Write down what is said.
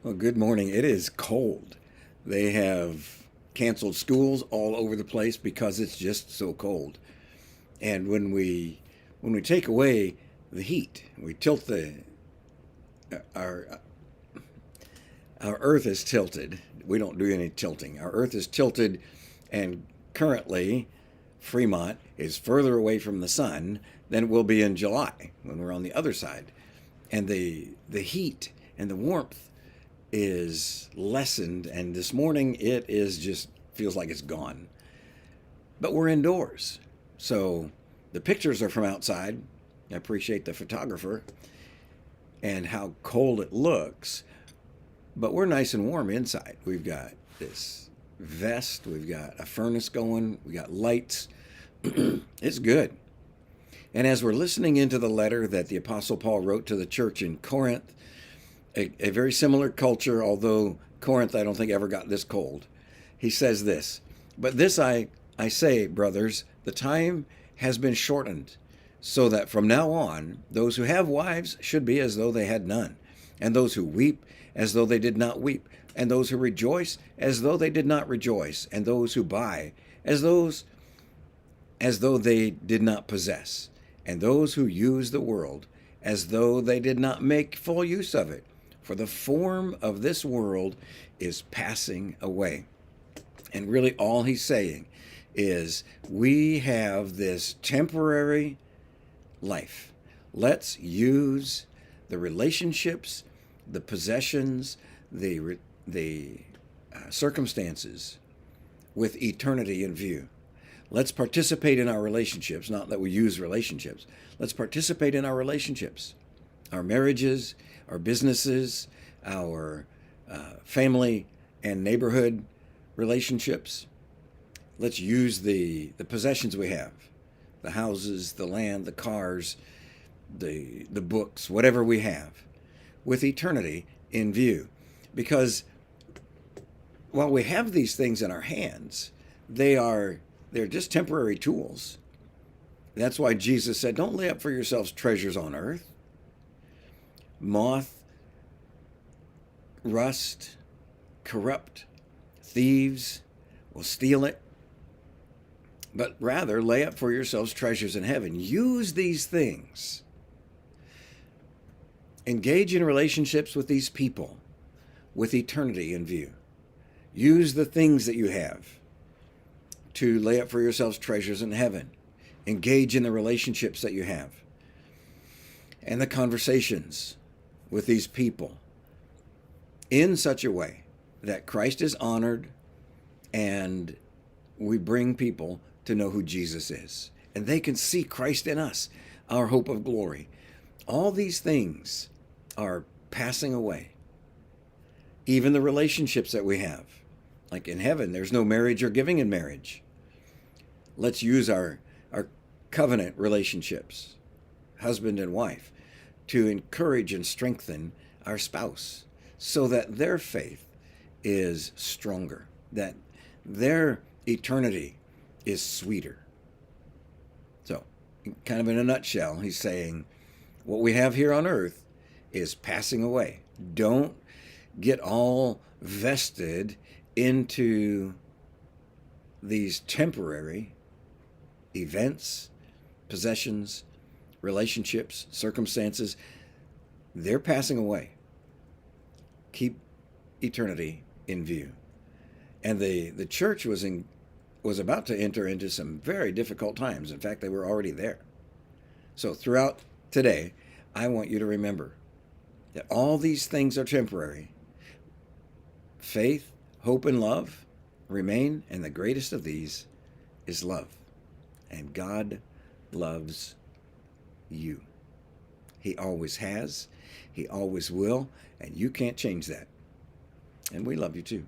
Well, good morning. It is cold. They have canceled schools all over the place because it's just so cold. And when we take away the heat, we tilt the our our earth is tilted. We don't do any tilting. Our earth is tilted, and currently Fremont is further away from the sun than it will be in July when we're on the other side. And the heat and the warmth is lessened, and this morning it is just feels like it's gone. But we're indoors, so the pictures are from outside. I appreciate the photographer and how cold it looks, but we're nice and warm inside. We've got this vest, we've got a furnace going, we got lights. It's good. And as we're listening into the letter that the Apostle Paul wrote to the church in Corinth, a very similar culture, although Corinth I don't think ever got this cold. He says this, but this I say, brothers, the time has been shortened, so that from now on, those who have wives should be as though they had none, and those who weep as though they did not weep, and those who rejoice as though they did not rejoice, and those who buy as though they did not possess, and those who use the world as though they did not make full use of it. For the form of this world is passing away. And really, all he's saying is we have this temporary life. Let's use the relationships, the possessions, the circumstances with eternity in view. Let's participate in our relationships, not that we use relationships. Let's participate in our relationships, our marriages, our businesses, our family and neighborhood relationships. Let's use the possessions we have, the houses, the land, the cars, the books, whatever we have, with eternity in view. Because while we have these things in our hands, they're just temporary tools. That's why Jesus said, don't lay up for yourselves treasures on earth. Moth, rust, corrupt, thieves will steal it. But rather, lay up for yourselves treasures in heaven. Use these things. Engage in relationships with these people with eternity in view. Use the things that you have to lay up for yourselves treasures in heaven. Engage in the relationships that you have and the conversations with these people in such a way that Christ is honored and we bring people to know who Jesus is. And they can see Christ in us, our hope of glory. All these things are passing away. Even the relationships that we have. Like in heaven, there's no marriage or giving in marriage. Let's use our covenant relationships, husband and wife, to encourage and strengthen our spouse so that their faith is stronger, that their eternity is sweeter. So, kind of in a nutshell, he's saying what we have here on earth is passing away. Don't get all vested into these temporary events, possessions, relationships, circumstances. They're passing away. Keep eternity in view. And the church was about to enter into some very difficult times. In fact, they were already there. So throughout today, I want you to remember that all these things are temporary. Faith, hope, and love remain, and the greatest of these is love. And God loves you. He always has, He always will, and you can't change that. And we love you too.